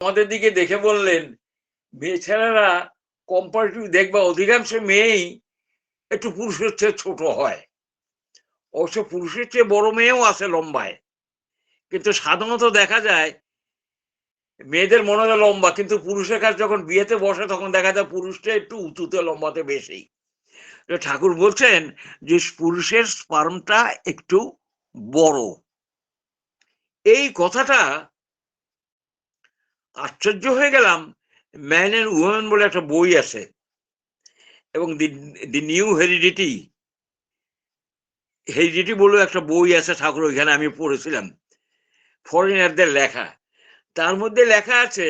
আমাদের দিকে দেখে বললেন, মেয়ে ছেলেরা কম্পারেটিভ দেখবা অধিকাংশ মেয়েই একটু পুরুষের চেয়ে ছোট হয়। অবশ্য পুরুষের চেয়ে বড় মেয়েও আছে লম্বায়, কিন্তু সাধারণত দেখা যায় মেয়েদের মনে হয় লম্বা, কিন্তু পুরুষের কাছে যখন বিয়েতে বসে তখন দেখা যায় পুরুষটা একটু উঁচুতে লম্বাতে বেশি। ঠাকুর বলছেন যে পুরুষের স্পার্মটা একটু বড়। এই কথাটা আশ্চর্য হয়ে গেলাম। ম্যান এন্ড উইমেন বলে একটা বই আছে, এবং দি নিউ হেরিডিটি হেরিডিটি বলে একটা বই আছে ঠাকুর, ওইখানে আমি পড়েছিলাম, ফরেনারদের লেখা। তার মধ্যে লেখা আছে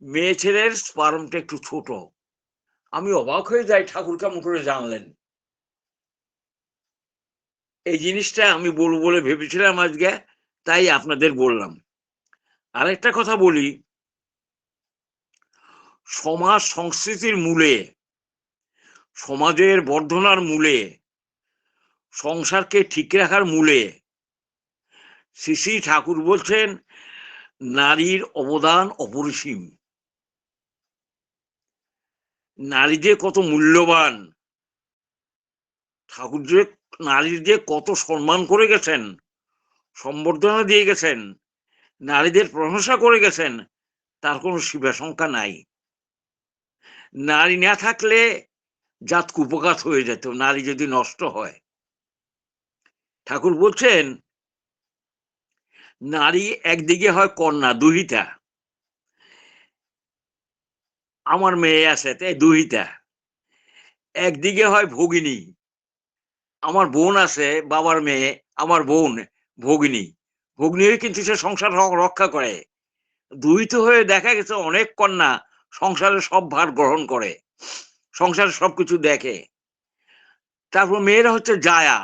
মেয়ে ছেলের স্পার্মটা একটু ছোট। আমি অবাক হয়ে যাই, ঠাকুর কেমন করে জানলেন? এই জিনিসটা আমি বলবো বলে ভেবেছিলাম আজকে, তাই আপনাদের বললাম। আরেকটা কথা বলি, সমাজ সংস্কৃতির মূলে, সমাজের বর্ধনার মূলে, সংসারকে ঠিক রাখার মূলে শ্রী শ্রী ঠাকুর বলছেন নারীর অবদান অপরিসীম। নারী যে কত মূল্যবান, ঠাকুর যে নারীর যে কত সম্মান করে গেছেন, সম্বর্ধনা দিয়ে গেছেন, নারীদের প্রশংসা করে গেছেন, তার কোনো সীমা সংখ্যা নাই। নারী না থাকলে জাত কুপঘাত হয়ে যেত, নারী যদি নষ্ট হয়। ঠাকুর বলছেন নারী একদিকে হয় কন্যা, দুহিতা। আমার মেয়ে আছে তাই দুহিতা। একদিকে হয় ভগিনী, আমার বোন আছে, বাবার মেয়ে, আমার বোন ভগিনী। ভগ্নী কিন্তু সে সংসার রক্ষা করে। দুহিত হয়ে দেখা গেছে অনেক কন্যা সংসারের সব ভার গ্রহণ করে, সংসারের সবকিছু দেখে। তারপর মেয়েরা হচ্ছে জায়া।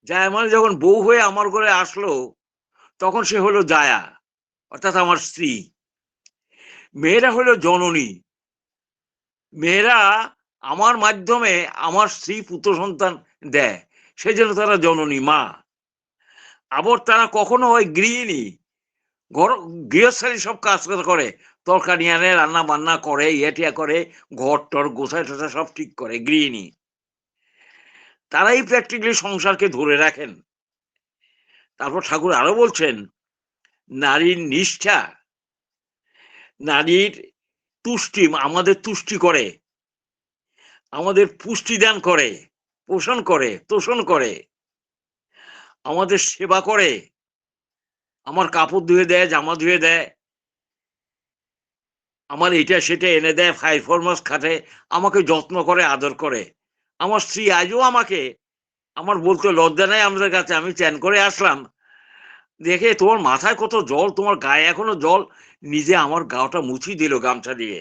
জায়া মানে যখন বউ হয়ে আমার ঘরে আসলো তখন সে হলো জায়া, অর্থাৎ আমার স্ত্রী। মেয়েরা হলো জননী। মেয়েরা আমার মাধ্যমে আমার স্ত্রী পুত্র সন্তান দেয়, সেই জন্য তারা জননী, মা। আবার তারা কখনো হয় গৃহিণী, ঘর গৃহস্থালী সব কাজ করে, তরকারি আনে, রান্না বান্না করে, ইয়েটিয়া করে, ঘর টর গোছায় টোছা সব ঠিক করে, গৃহিণী। তারাই প্র্যাকটিক্যালি সংসারকে ধরে রাখেন। তারপর ঠাকুর আরো বলছেন নারীর নিষ্ঠা, নারীর তুষ্টি, আমাদের তুষ্টি করে, আমাদের পুষ্টি দান করে, পোষণ করে, তোষণ করে, আমাদের সেবা করে, আমার কাপড় ধুয়ে দেয়, জামা ধুয়ে দেয়, আমার এটা সেটা এনে দেয়, 5 ফরমাস খাটে, আমাকে যত্ন করে, আদর করে। আমার স্ত্রী আজও আমাকে, আমার বলতে লজ্জা নেই আমাদের কাছে, আমি চ্যান করে আসলাম, দেখে তোমার মাথায় কত জল, তোমার গায়ে এখনো জল, নিজে আমার গাটা মুছি দিল গামছা দিয়ে।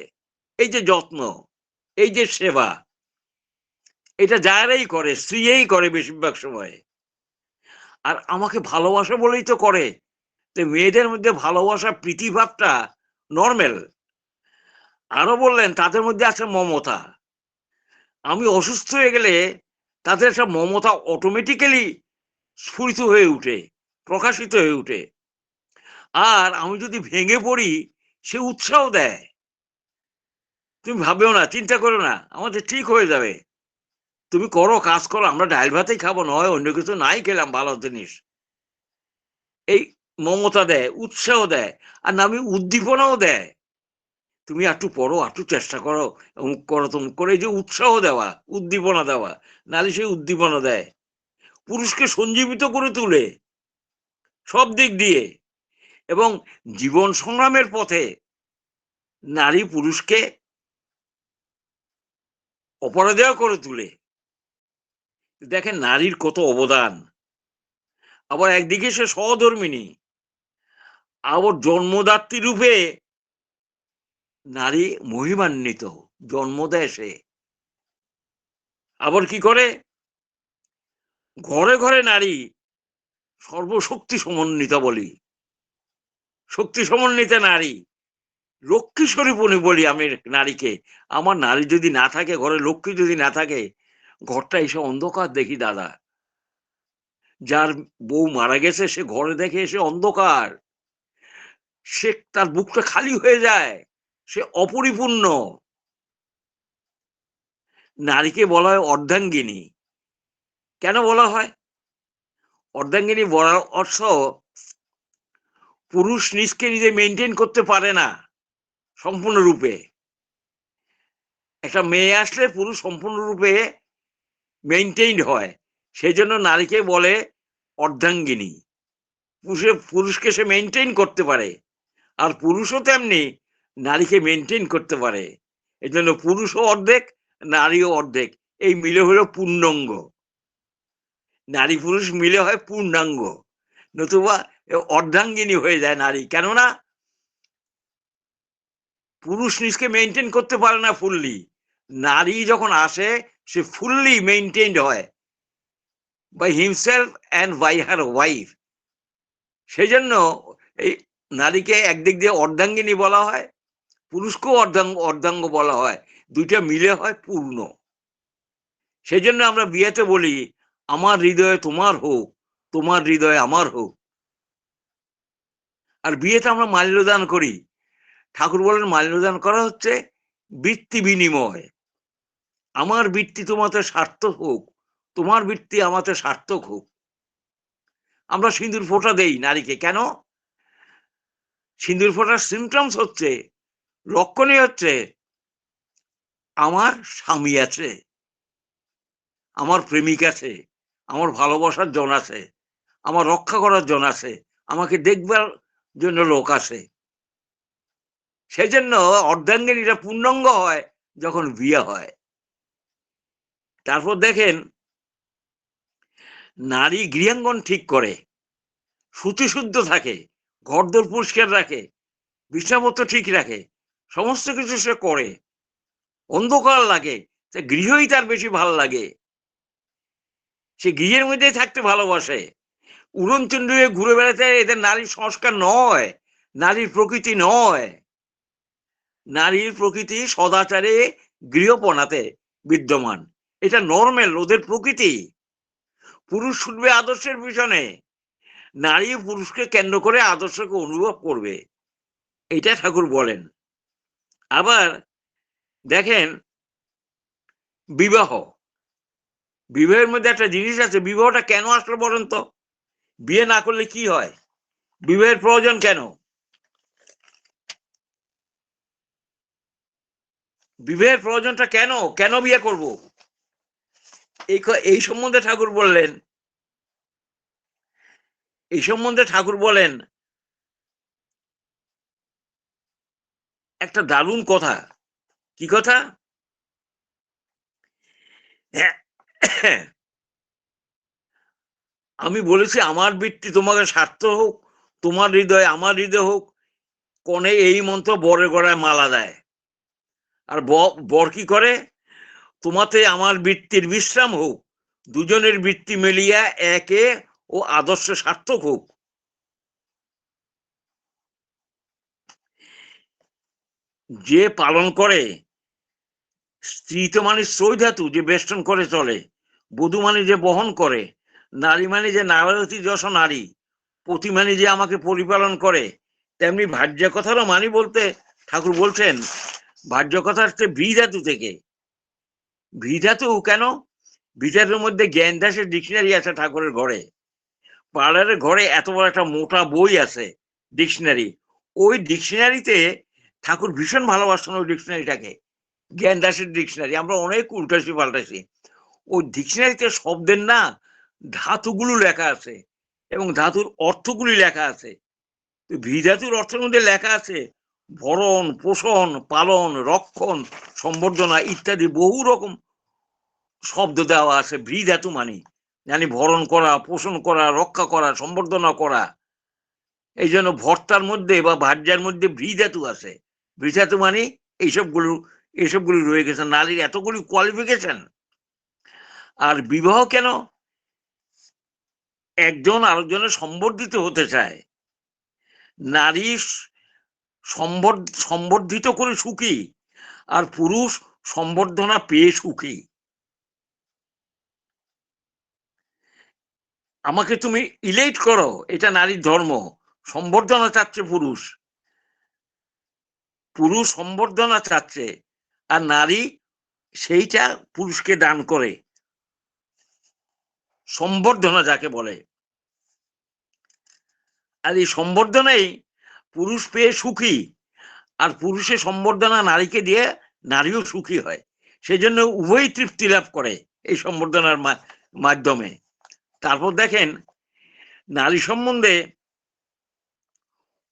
এই যে যত্ন, এই যে সেবা, এটা যারাই করে, স্ত্রীই করে বেশিরভাগ সময়। আর আমাকে ভালোবাসা বলেই তো করে। তো মেয়েদের মধ্যে ভালোবাসা প্রীতিভাবটা নর্মাল। আরো বললেন তাদের মধ্যে আছে মমতা। আমি অসুস্থ হয়ে গেলে তাদের একটা মমতা অটোমেটিক্যালি স্ফুরিত হয়ে উঠে, প্রকাশিত হয়ে উঠে। আর আমি যদি ভেঙে পড়ি, সে উৎসাহ দেয়, তুমি ভাবেও না, চিন্তা করো না, আমাদের ঠিক হয়ে যাবে, তুমি করো, কাজ করো, আমরা ডাল ভাতেই খাবো, নয় অন্য কিছু নাই খেলাম, ভালো জিনিস। এই মমতা দেয়, উৎসাহ দেয়, আর নামি উদ্দীপনাও দেয়, তুমি একটু পড়ো, একটু চেষ্টা করো, অমুক করো, তমুক করে, এই যে উৎসাহ দেওয়া, উদ্দীপনা দেওয়া, নাহলে সেই উদ্দীপনা দেয়, পুরুষকে সঞ্জীবিত করে তোলে সব দিক দিয়ে। এবং জীবন সংগ্রামের পথে নারী পুরুষকে অপরাজেয় করে তোলে। দেখেন নারীর কত অবদান। আবার একদিকে সে সহধর্মিণী, আবার জন্মদাত্রী রূপে নারী মহিমান্বিত, জন্ম দেয় সে। আবার কি করে, ঘরে ঘরে নারী সর্বশক্তি সমন্বিতা বলি, শক্তি সমন্বিতা নারী, লক্ষ্মী স্বরূপণী বলি আমি নারীকে। আমার নারী যদি না থাকে ঘরে, লক্ষ্মী যদি না থাকে, ঘরটা এসে অন্ধকার দেখি দাদা। যার বউ মারা গেছে সে ঘরে দেখে এসে অন্ধকার। সে তার বুকটা খালি হয়ে যায়, সে অপরিপূর্ণ। নারীকে বলা হয় অর্ধাঙ্গিনী। কেন বলা হয় অর্ধাঙ্গিনী? বলার অর্থ, পুরুষ নিজকে নিজে মেনটেন করতে পারে না সম্পূর্ণরূপে। একটা মেয়ে আসলে পুরুষ সম্পূর্ণরূপে মেনটেইন হয়, সেই জন্য নারীকে বলে অর্ধাঙ্গিনী। পুরুষকে সে মেনটেন করতে পারে, আর পুরুষও তেমনি নারীকে মেনটেন করতে পারে। এই জন্য পুরুষও অর্ধেক, নারীও অর্ধেক, এই মিলে হলো পূর্ণাঙ্গ। নারী পুরুষ মিলে হয় পূর্ণাঙ্গ, নতুবা অর্ধাঙ্গিনী হয়ে যায় নারী। কেননা পুরুষ নিজকে মেনটেন করতে পারে না ফুললি, নারী যখন আসে সে ফুললি মেনটেইনড হয় by himself and by her wife. সেই জন্য এই নারীকে একদিক দিয়ে অর্ধাঙ্গিনী বলা হয়, পুরুষকেও অর্ধাঙ্গ বলা হয়, দুইটা মিলে হয় পূর্ণ। সেই জন্য আমরা বিয়েতে বলি, আমার হৃদয়ে তোমার হোক, তোমার হৃদয়ে আমার হোক। আর বিয়েতে আমরা মাল্যদান করি। ঠাকুর বলেন মাল্যদান করা হচ্ছে বৃত্তি বিনিময়। আমার বৃত্তি তোমাতে সার্থক হোক, তোমার বৃত্তি আমাতে সার্থক হোক। আমরা সিঁদুর ফোঁটা দেই নারীকে। কেন? সিঁদুর ফোঁটার সিমটমস হচ্ছে, লক্ষণই হচ্ছে, আমার স্বামী আছে, আমার প্রেমিক আছে, আমার ভালোবাসার জন আছে, আমার রক্ষা করার জন আছে, আমাকে দেখবার জন্য লোক আছে। সেই জন্য অর্ধাঙ্গিনীটা পূর্ণাঙ্গ হয় যখন বিয়ে হয়। তারপর দেখেন, নারী গৃহাঙ্গন ঠিক করে, শুচিশুদ্ধ থাকে, ঘরদোর পরিষ্কার রাখে, বিছানাপত্র ঠিক রাখে, সমস্ত কিছু সে করে। অন্ধকার লাগে, সে গৃহই তার বেশি ভালো লাগে, সে গৃহের মধ্যেই থাকতে ভালোবাসে। উড়নচণ্ডী হয়ে ঘুরে বেড়াতে এদের নারীর সংস্কার নয়, নারীর প্রকৃতি নয়। নারীর প্রকৃতি সদাচারে, গৃহপনাতে বিদ্যমান, এটা নর্মাল, ওদের প্রকৃতি। পুরুষ ছুটবে আদর্শের পিছনে, নারী পুরুষকে কেন্দ্র করে আদর্শকে অনুভব করবে, এটা ঠাকুর বলেন। আবার দেখেন, বিবাহ, বিবাহের মধ্যে একটা জিনিস আছে। বিবাহটা কেন আসলো বলেন তো? বিয়ে না করলে কি হয়? বিবাহের প্রয়োজন কেন? বিবাহের প্রয়োজনটা কেন? কেন বিয়ে করব? এই সম্বন্ধে ঠাকুর বললেন, এই সম্বন্ধে ঠাকুর বলেন একটা দারুণ কথা। কি কথা? আমি বলেছি আমার বৃত্তি তোমাকে স্বার্থ হোক, তোমার হৃদয় আমার হৃদয় হোক। কনে এই মন্ত্র বরের গলায় মালা দেয়, আর বর কি করে? তোমাতে আমার বৃত্তির বিশ্রাম হোক, দুজনের বৃত্তি মিলিয়া একে ও আদর্শ সার্থক হোক। যে পালন করে, স্ত্রী তো মানে সই ধাতু, যে বেষ্টন করে চলে। বধূ মানে যে বহন করে। নারী মানে যে নারী যশ নারী, পতি মানে যে আমাকে পরিপালন করে। তেমনি ভার্য কথারও মানি বলতে ঠাকুর বলছেন, ভার্য কথা হচ্ছে ভি ধাতু থেকে। ভি ধাতু কেন? ভি ধাতুর মধ্যে জ্ঞান দাসের ডিকশনারি আছে ঠাকুরের ঘরে। পার্লারের ঘরে এত বড় একটা মোটা বই আছে, ডিকশনারি। ওই ডিকশনারিতে ঠাকুর ভীষণ ভালোবাসতেন ওই ডিকশনারিটাকে, জ্ঞান দাসের ডিকশনারি। আমরা অনেক উল্টাছি পাল্টাছি। ওই ডিকশনারিতে শব্দের না ধাতুগুলো লেখা আছে, এবং ধাতুর অর্থগুলি লেখা আছে। ভি ধাতুর অর্থের মধ্যে লেখা আছে ভরণ, পোষণ, পালন, রক্ষণ, সম্বর্ধনা ইত্যাদি বহু রকম শব্দ দেওয়া আছে। ভি ধাতু মানে জানি ভরণ করা, পোষণ করা, রক্ষা করা, সম্বর্ধনা করা। এই জন্য ভর্তার মধ্যে বা ভাজ্যার মধ্যে ভি ধাতু আছে। ভি ধাতু মানে এইসবগুলো রয়ে গেছে। নারীর এতগুলি কোয়ালিফিকেশন। আর বিবাহ কেন? একজন আরেকজনের সম্বর্ধিত হতে চায়। নারী সম্বর্ধিত করে সুখী, আর পুরুষ সম্বর্ধনা পেয়ে সুখী। আমাকে তুমি ইলেট করো, এটা নারীর ধর্ম। সম্বর্ধনা চাচ্ছে পুরুষ, পুরুষ সম্বর্ধনা চাচ্ছে আর নারী সেইটা পুরুষকে দান করে, সম্বর্ধনা যাকে বলে। আর এই সম্বর্ধনাই পুরুষ পেয়ে সুখী, আর পুরুষের সম্বর্ধনা নারীকে দিয়ে নারীও সুখী হয়। সেই জন্য উভয়ই তৃপ্তি লাভ করে এই সম্বর্ধনার মাধ্যমে। তারপর দেখেন নারী সম্বন্ধে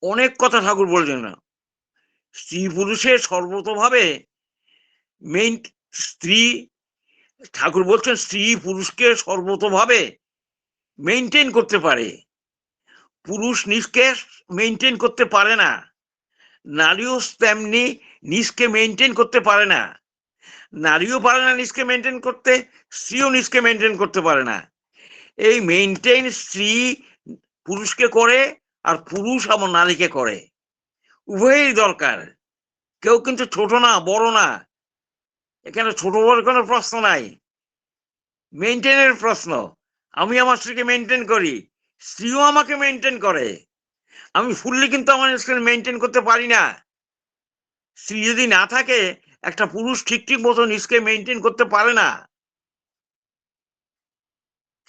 অনেক কথা ঠাকুর বলছেন না। স্ত্রী পুরুষের সর্বতভাবে মেইন স্ত্রী, ঠাকুর বলছেন স্ত্রী পুরুষকে সর্বতভাবে মেনটেন করতে পারে, পুরুষ নিজকে মেনটেন করতে পারে না। নারীও তেমনি নিজকে মেনটেন করতে পারে না, নারীও পারে না নিজকে মেনটেন করতে, স্ত্রীও নিজকে মেনটেন করতে পারে না। এই মেনটেন স্ত্রী পুরুষকে করে আর পুরুষ আবার নারীকে করে, উভয়ই দরকার। কেউ কিন্তু ছোট না বড় না, এখানে ছোট বড় কোনো প্রশ্ন নাই, মেনটেনের প্রশ্ন। আমি আমার স্ত্রীকে মেনটেন করি, স্ত্রীও আমাকে মেনটেন করে। আমি ফুললি কিন্তু আমার স্ত্রীকে মেনটেন করতে পারি না। স্ত্রী যদি না থাকে, একটা পুরুষ ঠিক ঠিক মতো নিজকে মেনটেন করতে পারে না।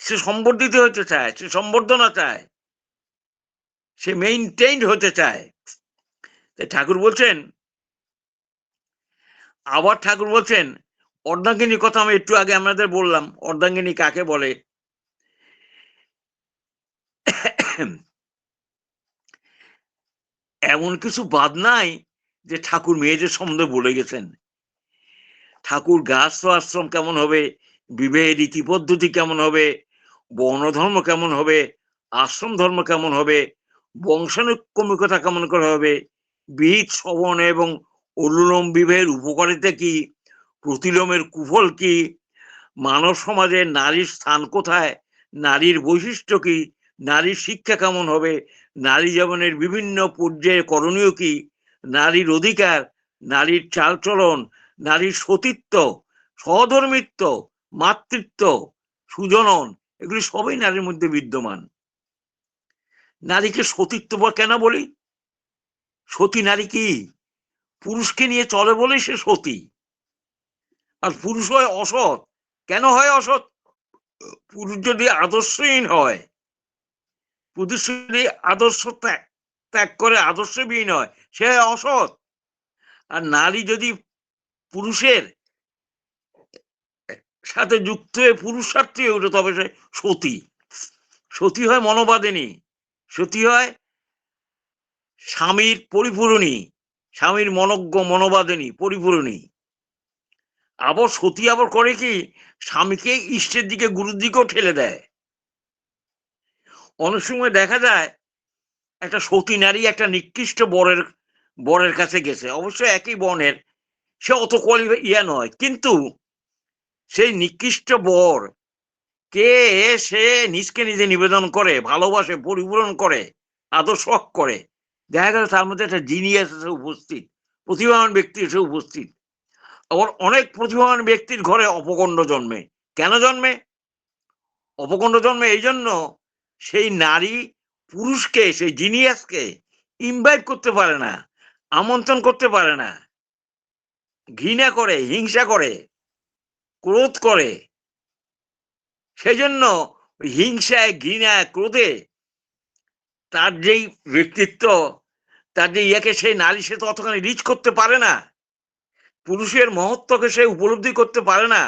সে সম্বর্ধিত হতে চায়, সে সম্বর্ধনা চায়, সে মেইনটেইনড হতে চায়। ঠাকুর বলছেন, আবার ঠাকুর বলছেন অর্ধাঙ্গিনীর কথা আমি একটু আগে আমাদের বললাম। অর্ধাঙ্গিনী কাকে বলে? এমন কিছু বাদ নাই যে ঠাকুর মেয়েদের সম্বন্ধে বলে গেছেন। ঠাকুর গার্হস্থ্য আশ্রম কেমন হবে, বিবাহের রীতি পদ্ধতি কেমন হবে, বর্ণধর্ম কেমন হবে, আশ্রম ধর্ম কেমন হবে, বংশানুক্রমিকতা কেমন করে হবে, বিহিত শ্রবণ এবং অনুলোম বিবাহের উপকারিতা কি, প্রতিলোমের কুফল কি, মানব সমাজে নারীর স্থান কোথায়, নারীর বৈশিষ্ট্য কি, নারীর শিক্ষা কেমন হবে, নারী জীবনের বিভিন্ন পর্যায়ে করণীয় কি, নারীর অধিকার, নারীর চালচলন, নারীর সতীত্ব, সহধর্মিত্ব, মাতৃত্ব, সুজনন, এগুলি সবই নারীর মধ্যে বিদ্যমান। নারীকে সতীত্ব কেন বলি? সতী নারী কি? পুরুষকে নিয়ে চলে বলে সে সতী। আর পুরুষ হয় অসৎ। কেন হয় অসৎ? পুরুষ যদি আদর্শহীন হয়, পুরুষ যদি আদর্শ ত্যাগ করে আদর্শবিহীন হয়, সে অসৎ। আর নারী যদি পুরুষের সাথে যুক্ত হয়ে পুরুষার্থী হয়ে ওঠে, তবে সে সতী। সতী হয় মনোবাদিনী, সতী হয় স্বামীর পরিপূরণী, স্বামীর মনজ্ঞ মনোবাদিনী পরিপূরণী। আবার সতী আবার করে কি, স্বামীকে ইষ্টের দিকে গুরুর দিকেও ঠেলে দেয়। অনেক সময় দেখা যায় একটা সতী নারী একটা নিকৃষ্ট বরের কাছে গেছে, অবশ্য একই বর্ণের, সে অত ইয়া নয়, কিন্তু সেই নিকৃষ্ট বর কে সে নিজকে নিজে নিবেদন করে, ভালোবাসে, পরিপূরণ করে, আদর্শ করে। দেখা গেল তার মধ্যে একটা জিনিয়াস এসে উপস্থিত, প্রতিভাবান ব্যক্তি এসে উপস্থিত। আবার অনেক প্রতিভাবান ব্যক্তির ঘরে অপকণ্ড জন্মে। কেন জন্মে? অপকণ্ড জন্মে এই জন্য, সেই নারী পুরুষকে, সেই জিনিয়াসকে ইনভাইট করতে পারে না, আমন্ত্রণ করতে পারে না, ঘৃণা করে, হিংসা করে, ক্রোধ করে। সেই জন্য হিংসায়, ঘৃণায়, ক্রোধে তার যেই ব্যক্তিত্ব, তার যে ইয়াকে সেই নারী সে তো অতখানি রিচ করতে পারে না, পুরুষের মহত্বকে সে উপলব্ধি করতে পারে না,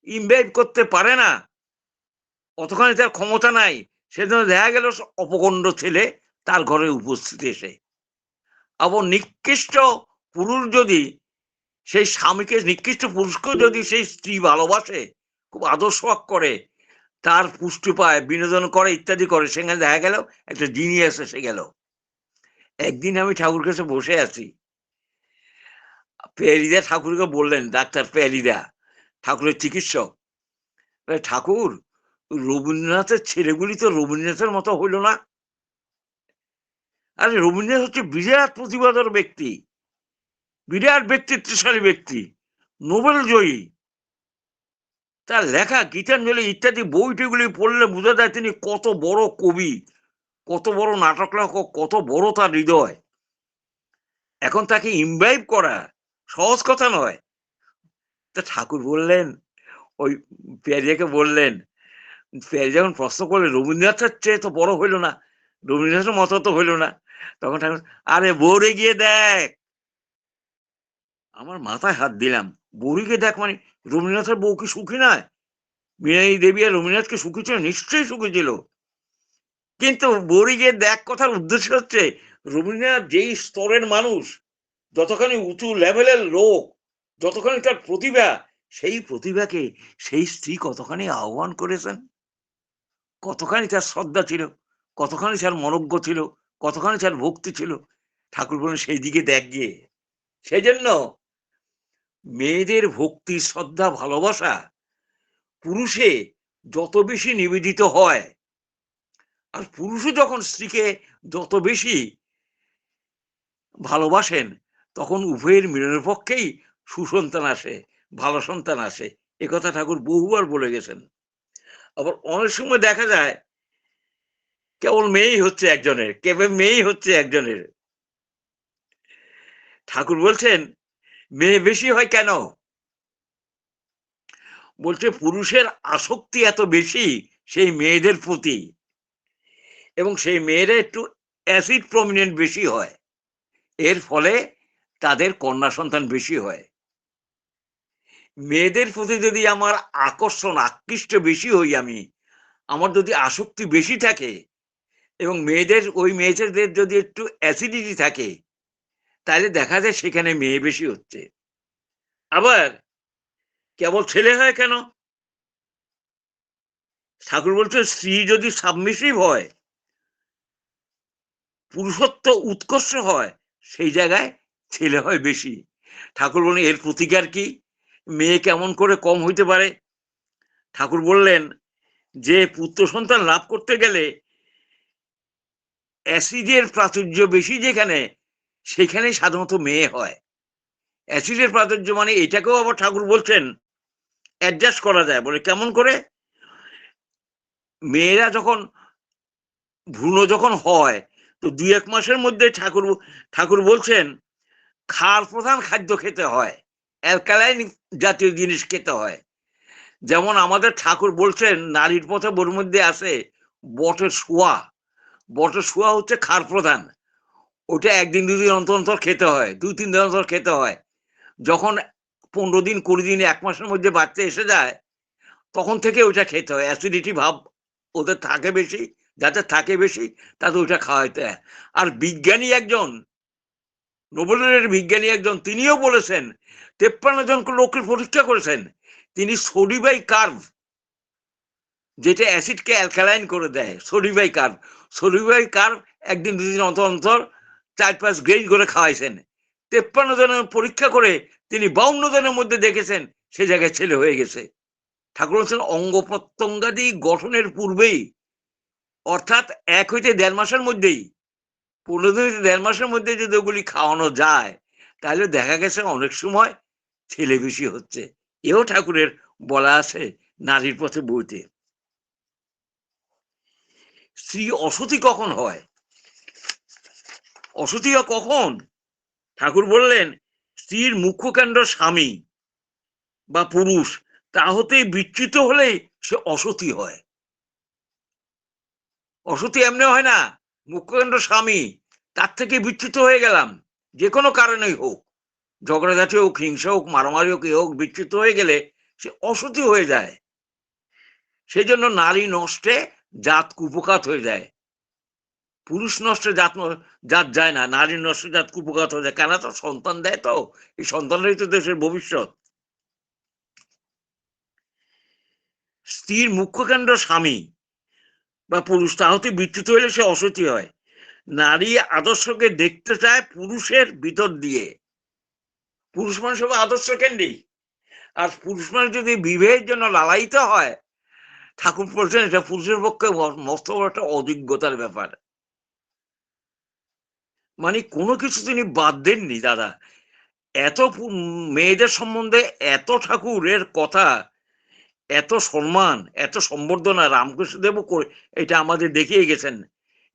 ইনভাইট করতে পারে না, অতখানি তার ক্ষমতা নাই। সেজন্য দেখা গেল অপকণ্ড ছেলে তার ঘরে উপস্থিত এসে। আবার নিকৃষ্ট পুরুষ যদি সেই স্বামীকে, নিকৃষ্ট পুরুষকেও যদি সেই স্ত্রী ভালোবাসে, খুব আদর্শ করে, তার পুষ্টি পায়, বিনোদন করে, ইত্যাদি করে, সেখানে দেখা গেল একটা জিনিয়াস এসে গেল। একদিন আমি ঠাকুর কাছে বসে আছি, পেয়ারিদা ঠাকুরকে বললেন, ডাক্তার পেয়ারিদা, ঠাকুরের চিকিৎসক, ঠাকুর রবীন্দ্রনাথের ছেলেগুলি তো রবীন্দ্রনাথের মতো হইল না। আরে রবীন্দ্রনাথ হচ্ছে বিরাট প্রতিভাধর ব্যক্তি, বিরাট ব্যক্তিত্বশালী ব্যক্তি, নোবেল জয়ী। তার লেখা গীতাঞ্জলি ইত্যাদি বইটিগুলি পড়লে বোঝা যায় তিনি কত বড় কবি, কত বড় নাটক লেখক, কত বড় তার হৃদয়। এখন তাকে ইমবাইব করা সহজ কথা নয়। তা ঠাকুর বললেন, ওই পেয়ারিয়াকে বললেন, পেয়ারি যখন প্রশ্ন করলেন রবীন্দ্রনাথের চেয়ে তো বড় হইল না, রবীন্দ্রনাথের মতো তো হইল না। তখন ঠাকুর, আরে বউরে গিয়ে দেখ। আমার মাথায় হাত দিলাম, বউরে গিয়ে দেখ মানে রবীন্দ্রনাথের বউ কি সুখী নয়? মীরাই দেবী আর রবীন্দ্রনাথকে সুখী ছিল, নিশ্চয়ই সুখী ছিল। কিন্তু বউরে গিয়ে দেখ কথার উদ্দেশ্য হচ্ছে রবীন্দ্রনাথ যেই স্তরের মানুষ, যতখানি উঁচু লেভেলের লোক, যতখানি তার প্রতিভা, সেই প্রতিভাকে সেই স্ত্রী কতখানি আহ্বান করেছেন, কতখানি তার শ্রদ্ধা ছিল, কতখানি তার মনজ্ঞ ছিল, কতখানি তার ভক্তি ছিল। ঠাকুর বলেন সেই দিকে দেখ গিয়ে। সেই জন্য মেয়েদের ভক্তি, শ্রদ্ধা, ভালোবাসা পুরুষে যত বেশি নিবেদিত হয়, আর পুরুষও যখন স্ত্রীকে যত বেশি ভালোবাসেন, তখন উভয়ের মিলনের পক্ষেই সুসন্তান আসে, ভালো সন্তান আসে। একথা ঠাকুর বহুবার বলে গেছেন। আবার অনেক সময় দেখা যায় কেবল মেয়েই হচ্ছে একজনের, কেবল মেয়েই হচ্ছে একজনের। ঠাকুর বলছেন মেয়ে বেশি হয় কেন? বলছে পুরুষের আসক্তি এত বেশি সেই মেয়েদের প্রতি, এবং সেই মেয়েরা একটু অ্যাসিড প্রমিনেন্ট বেশি হয়, এর ফলে তাদের কন্যা সন্তান বেশি হয়। মেয়েদের প্রতি যদি আমার আকর্ষণ, আকৃষ্ট বেশি হই আমি, আমার যদি আসক্তি বেশি থাকে, এবং ওই মেয়েদের যদি একটু অ্যাসিডিটি থাকে, তাহলে দেখা যায় সেখানে মেয়ে বেশি হচ্ছে। আবার কেবল ছেলে হয় কেন? ঠাকুর বলছে স্ত্রী যদি সাবমিসিভ হয়, পুরুষত্ব উৎকর্ষ হয়, সেই জায়গায় ছেলে হয় বেশি। ঠাকুর বলেন এর প্রতিকার কি? মেয়ে কেমন করে কম হইতে পারে? ঠাকুর বললেন যে পুত্র সন্তান লাভ করতে গেলে অ্যাসিডের প্রাচুর্য বেশি যেখানে, সেখানে সাধারণত মেয়ে হয়। অ্যাসিডের প্রাচুর্য মানে এটাকেও আবার ঠাকুর বলছেন অ্যাডজাস্ট করা যায়। বলে কেমন করে? মেয়েরা যখন ভ্রূণ যখন হয়, তো ২-১ মাসের মধ্যে ঠাকুর ঠাকুর বলছেন ক্ষার প্রধান খাদ্য খেতে হয়, অ্যালকালাইন জাতীয় জিনিস খেতে হয়। যেমন আমাদের ঠাকুর বলছেন নারীর পথে বোর মধ্যে আছে বটের শোয়া। বটের শোয়া হচ্ছে ক্ষার প্রধান। ওটা ১ দিন ২ দিন অন্তর অন্তর খেতে হয়, ২-৩ দিন অন্তর খেতে হয়। যখন ১৫ দিন ২০ দিন ১ মাসের মধ্যে বাচ্চা এসে যায়, তখন থেকে ওইটা খেতে হয়। অ্যাসিডিটি ভাব ওদের থাকে বেশি, যাদের থাকে বেশি তাদের ওইটা খাওয়াইতে হয়। আর বিজ্ঞানী একজন, নোবেলের বিজ্ঞানী একজন, তিনিও বলেছেন ৫৩ জন লোকের পরীক্ষা করেছেন, তিনি সোডিবাই কার্ভ, যেটা অ্যাসিডকে অ্যালকালাইন করে দেয়, সোডিবাই কার্ভ, সোডিবাই কার্ভ ১ দিন ২ দিন অন্তর অন্তর ৪-৫ গ্রেড করে খাওয়াইছেন। ৫৩ জনের পরীক্ষা করে তিনি ৫২ জনের মধ্যে দেখেছেন সে জায়গায় ছেলে হয়ে গেছে। ঠাকুর বলছেন অঙ্গ প্রত্যঙ্গাদি গঠনের পূর্বেই, অর্থাৎ ১ হইতে ১.৫ মাসের মধ্যেই, ১৫ দিন হইতে ১.৫ মাসের মধ্যে যদি ওগুলি খাওয়ানো যায়, তাহলে দেখা গেছে অনেক সময় ছেলে বেশি হচ্ছে। এও ঠাকুরের বলা আছে নারীর পথে বইতে। স্ত্রী অসতী কখন হয়? অসতী হয় কখন? ঠাকুর বললেন স্ত্রীর মুখ্য কেন্দ্র স্বামী বা পুরুষ, তা হতে বিচ্যুত হলেই সে অসতী হয়। অসতী এমনি হয় না, মুখ্য কেন্দ্র স্বামী, তার থেকে বিচ্যুত হয়ে গেলাম, যে কোনো কারণেই হোক, ঝগড়াঝাটি হোক, হিংসা হোক, মারামারি হোক, এ হোক, বিচ্যুত হয়ে গেলে সে অসতী হয়ে যায়। সেই জন্য নারী নষ্টে জাত কুপকাত হয়ে যায়। পুরুষ নষ্টে জাত যায় না, নারী নষ্টে জাত কুপকাত হয়ে যায়। কেন? তো সন্তান দেয়, তো এই সন্তানরাই তো দেশের ভবিষ্যৎ। স্ত্রীর মুখ্য কেন্দ্র স্বামী বা পুরুষ, তা হতে বিচ্যুত হলে সে অসতী হয়। নারী আদর্শকে দেখতে চায় পুরুষের ভিতর দিয়ে। পুরুষ মানুষ হবে আদর্শ কেন্দ্রিক, আর পুরুষ মানুষ যদি বিবাহের জন্য লালায়িত হয়, ঠাকুর বলছেন এটা পুরুষের পক্ষে মস্ত বড় একটা অযোগ্যতার ব্যাপার। মানে কোনো কিছু তিনি বাদ দেননি দাদা। এত মেয়েদের সম্বন্ধে এত ঠাকুরের কথা, এত সম্মান, এত সম্বর্ধনা রামকৃষ্ণদেবও এটা আমাদের দেখিয়ে গেছেন।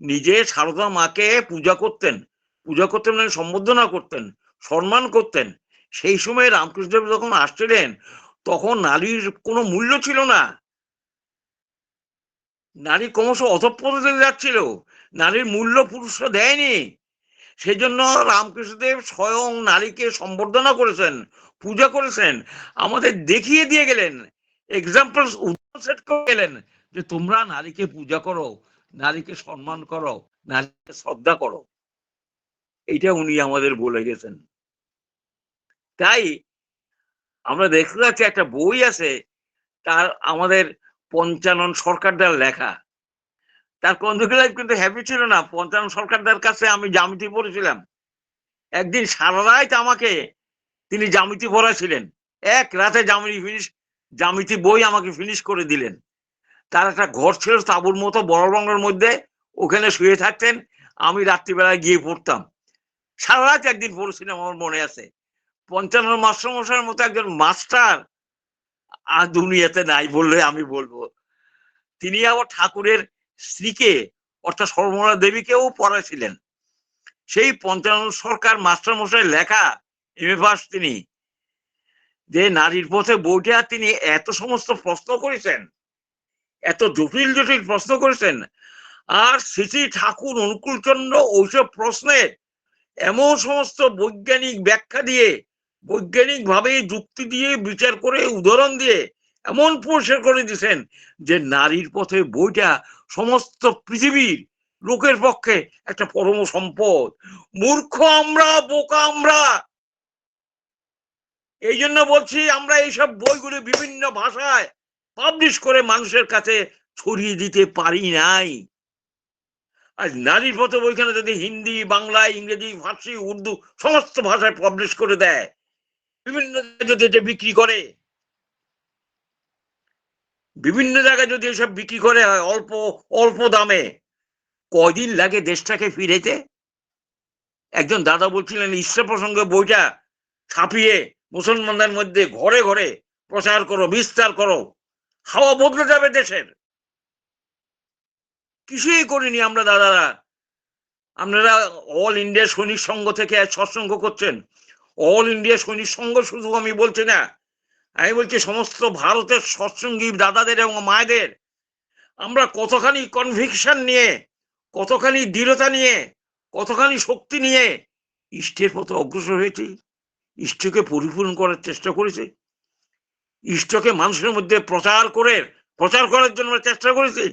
নিজে সারদা মাকে পূজা করতেন, পূজা করতেন মানে সম্বোধনা করতেন, সম্মান করতেন। সেই সময় রামকৃষ্ণদেব যখন আসছিলেন তখন নারীর কোনো মূল্য ছিল না, নারী ক্রমশ অধঃপতনে যাচ্ছিল, নারীর মূল্য পুরুষরা দেয়নি। সেই জন্য রামকৃষ্ণদেব স্বয়ং নারীকে সম্বর্ধনা করেছেন, পূজা করেছেন, আমাদের দেখিয়ে দিয়ে গেলেন, এক্সাম্পল উদাহরণ সেট করে গেলেন যে তোমরা নারীকে পূজা করো, নারীকে সম্মান করো, নারীকে শ্রদ্ধা করো। এইটা উনি আমাদের বলে গেছেন। তাই আমরা দেখতে পাচ্ছি একটা বই আছে, তার আমাদের পঞ্চানন সরকারদার লেখা। তার কনজুগেট কিন্তু হ্যাপি ছিল না। পঞ্চানন সরকারদার কাছে আমি জ্যামিতি পড়েছিলাম। একদিন সারা রাত আমাকে তিনি জ্যামিতি পড়াছিলেন। এক রাতে জ্যামিতি বই আমাকে ফিনিশ করে দিলেন। তার একটা ঘর ছিল তাঁবুর মতো বড় রঙের মধ্যে, ওখানে শুয়ে থাকতেন, আমি রাত্রিবেলায় গিয়ে পড়তাম। সারা রাত একদিন পড়েছিলাম, আমার মনে আছে। পঞ্চানন মাস্টার মশাইয়ের মতো একজন মাস্টার আর দুনিয়াতে নাই বললে আমি বলবো। তিনি আবার ঠাকুরের স্ত্রীকে অর্থাৎ সর্বমঙ্গলা দেবীকেও পড়াছিলেন। সেই পঞ্চানন সরকার মাস্টার মশাই লেখা এম এ পাস তিনি, যে নারীর পথে বইটা তিনি এত সমস্ত প্রশ্ন করেছেন, এত জটিল জটিল প্রশ্ন করেছেন। আর শ্রী ঠাকুর অনুকূলচন্দ্র ওইসব প্রশ্নের এমন সমস্ত বৈজ্ঞানিক ব্যাখ্যা দিয়ে, বৈজ্ঞানিক ভাবে যুক্তি দিয়ে, বিচার করে, উদাহরণ দিয়ে এমন পরিষ্কার করে দিয়েছেন যে নারীর পথে বইটা সমস্ত পৃথিবীর লোকের পক্ষে একটা পরম সম্পদ। মূর্খ আমরা, বোকা আমরা। এই জন্য বলছি আমরা এইসব বইগুলো বিভিন্ন ভাষায় পাবলিশ করে মানুষের কাছে ছড়িয়ে দিতে পারি নাই। আর নারীর পথে বইখানে যদি হিন্দি, বাংলা, ইংরেজি, ফার্সি, উর্দু সমস্ত ভাষায় পাবলিশ করে দেয়, বিভিন্ন জায়গায় যদি এটা বিক্রি করে, বিভিন্ন জায়গায় যদি এসব বিক্রি করে অল্প অল্প দামে, কয়দিন লাগে দেশটাকে ফিরেতে? একজন দাদা বলছিলেন ঈশ্বর প্রসঙ্গে বইটা ছাপিয়ে মুসলমানদের মধ্যে ঘরে ঘরে প্রচার করো, বিস্তার করো, হাওয়া বদলে যাবে দেশের। কিছুই করিনি আমরা দাদারা। আপনারা অল ইন্ডিয়া সৈনিক সংঘ থেকে সৎসঙ্গ করছেন। অল ইন্ডিয়া সৈনিক সংঘ শুধু আমি বলছি না, আমি বলছি সমস্ত ভারতের সৎসঙ্গী দাদাদের এবং মায়েদের আমরা কতখানি কনভিকশন নিয়ে, কতখানি দৃঢ়তা নিয়ে, কতখানি শক্তি নিয়ে ইষ্টের পথে অগ্রসর হয়েছি, ইষ্টকে পরিপূর্ণ করার চেষ্টা করেছি, ইষ্টকে মানুষের মধ্যে প্রচার করার জন্য চেষ্টা করেছি।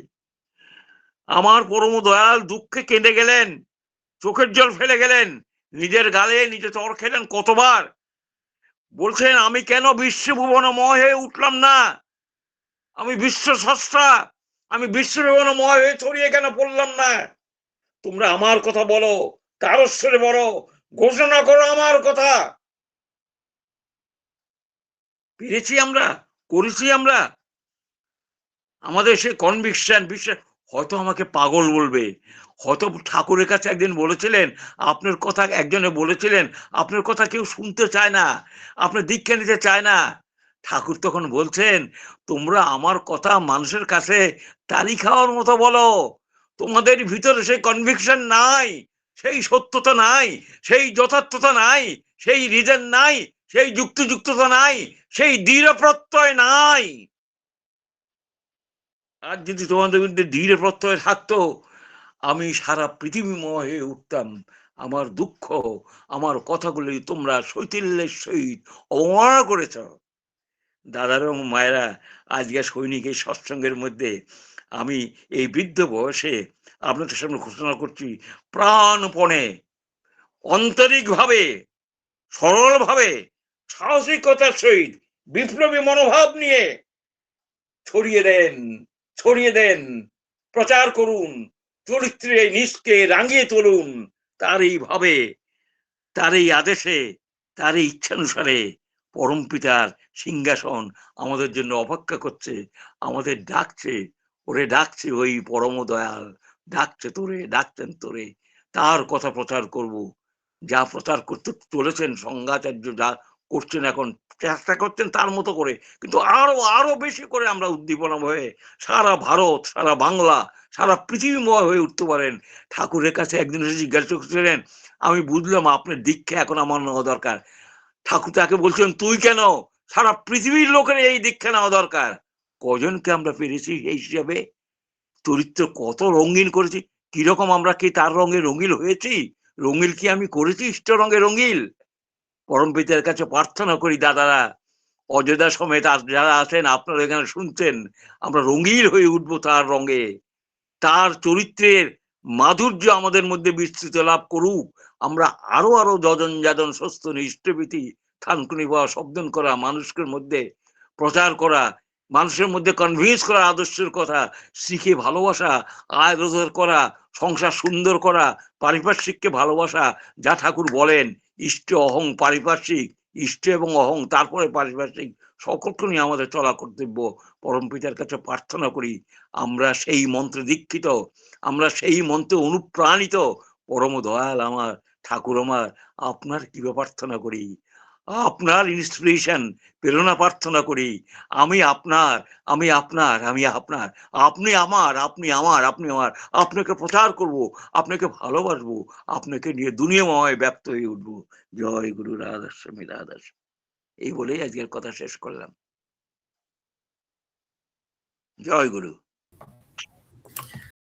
আমার পরম দয়াল দুঃখে কেঁদে গেলেন, চোখের জল ফেলে গেলেন, নিজের গালে নিজে চর খেলেন কতবার। বলছেন আমি কেন বিশ্বভুবনময় হয়ে উঠলাম না, আমি বিশ্ব স্রষ্টা, আমি বিশ্বভুবনময় হয়ে ছড়িয়ে কেন পড়লাম না। তোমরা আমার কথা বলো, তারস্বরে বলো, ঘোষণা করো আমার কথা। পেরেছি আমরা, করেছি আমরা। আমাদের সে কনভিকশন, বিশ্বাস। হয়তো আমাকে পাগল বলবে, হয়তো ঠাকুরের কাছে একদিন বলেছিলেন, আপনার কথা একজনে বলেছিলেন আপনার কথা কেউ শুনতে চায় না, আপনার দীক্ষা নিতে চায় না। ঠাকুর তখন বলছেন তোমরা আমার কথা মানুষের কাছে তালি খাওয়ার মতো বলো, তোমাদের ভিতরে সেই কনভিকশন নাই, সেই সত্যতা নাই, সেই যথার্থতা নাই, সেই রিজন নাই, সেই যুক্তিযুক্ততা নাই, সেই দৃঢ় প্রত্যয় নাই। আর যদি তোমাদের মধ্যে দৃঢ় প্রত্যয় থাকতো, আমি সারা পৃথিবীময় হয়ে উঠতাম। আমার দুঃখ, আমার কথাগুলি তোমরা শৈথিল্যের সহিত অবমাননা করেছ। দাদারা এবং মায়েরা, আজকে সৈনিকের সৎসঙ্গের মধ্যে আমি এই বৃদ্ধ বয়সে আপনাদের সামনে ঘোষণা করছি, প্রাণপণে, আন্তরিকভাবে, সরলভাবে, সাহসিকতার সহিত, বিপ্লবী মনোভাব নিয়ে ছড়িয়ে দেন, ছড়িয়ে দেন, প্রচার করুন, চরিত্রে নিজকে রাঙিয়ে তুলুন। তার এই ভাবে, তার এই আদেশে, তার এই ইচ্ছানুসারে পরম পিতার সিংহাসন আমাদের জন্য অপেক্ষা করছে, আমাদের ডাকছে, ওরে ডাকছে ওই পরম দয়াল, ডাকছে তোরে, ডাকছেন তোরে। তার কথা প্রচার করব। যা প্রচার করতে চলেছেন সংঘাচার্য, যা করছেন এখন, চেষ্টা করছেন তার মতো করে, কিন্তু আরো আরো বেশি করে আমরা উদ্দীপনা হয়ে সারা ভারত, সারা বাংলা, সারা পৃথিবীময় হয়ে উঠতে পারেন। ঠাকুরের কাছে একদিন এসে জিজ্ঞাসা করছিলেন, আমি বুঝলাম আপনার দীক্ষা এখন আমার নেওয়া দরকার। ঠাকুর তাকে বলছেন, তুই কেন, সারা পৃথিবীর লোকের এই দীক্ষা নেওয়া দরকার। কজনকে আমরা পেরেছি এই হিসাবে? চরিত্র কত রঙিন করেছি। কিরকম আমরা কি তার রঙে রঙিল হয়েছি? রঙিল কি আমি করেছি ইষ্ট রঙে রঙিল? পরম পিতার কাছে প্রার্থনা করি দাদারা, অযোধ্যা সমেত যারা আছেন আপনারা এখানে শুনছেন, আমরা রঙিন হয়ে উঠবো তার রঙে। তার চরিত্রের মাধুর্য আমাদের মধ্যে বিস্তৃত লাভ করুক। আমরা আরো আরো যজন যাজন স্বস্ত ইষ্টভীতি থানকুনি পাওয়া শব্দন করা, মানুষের মধ্যে প্রচার করা, মানুষের মধ্যে কনভিন্স করা আদর্শের কথা, শিখে ভালোবাসা, আয় রোজগার করা, সংসার সুন্দর করা, পারিপার্শ্বিককে ভালোবাসা। যা ঠাকুর বলেন, ইষ্ট অহং পারিপার্শ্বিক, ইষ্ট এবং অহং তারপরে পারিপার্শ্বিক, সকলকে নিয়ে আমাদের চলা কর্তব্য। পরম পিতার কাছে প্রার্থনা করি আমরা সেই মন্ত্রে দীক্ষিত, আমরা সেই মন্ত্রে অনুপ্রাণিত। পরম দয়াল আমার ঠাকুর আমার, আপনার কি প্রার্থনা করি, আপনার ইন্সপিরেশন প্রেরণা প্রার্থনা করি। আমি আপনার, আমি আপনার, আমি আপনার, আপনি আমার, আপনি আমার, আপনি আমার। আপনাকে প্রচার করব, আপনাকে ভালোবাসবো, আপনাকে নিয়ে দুনিয়াময় ব্যক্ত হয়ে উঠবো। জয় গুরু রাধাস্বামী রাধাস্বামী। এই বলেই আজকের কথা শেষ করলাম। জয় গুরু।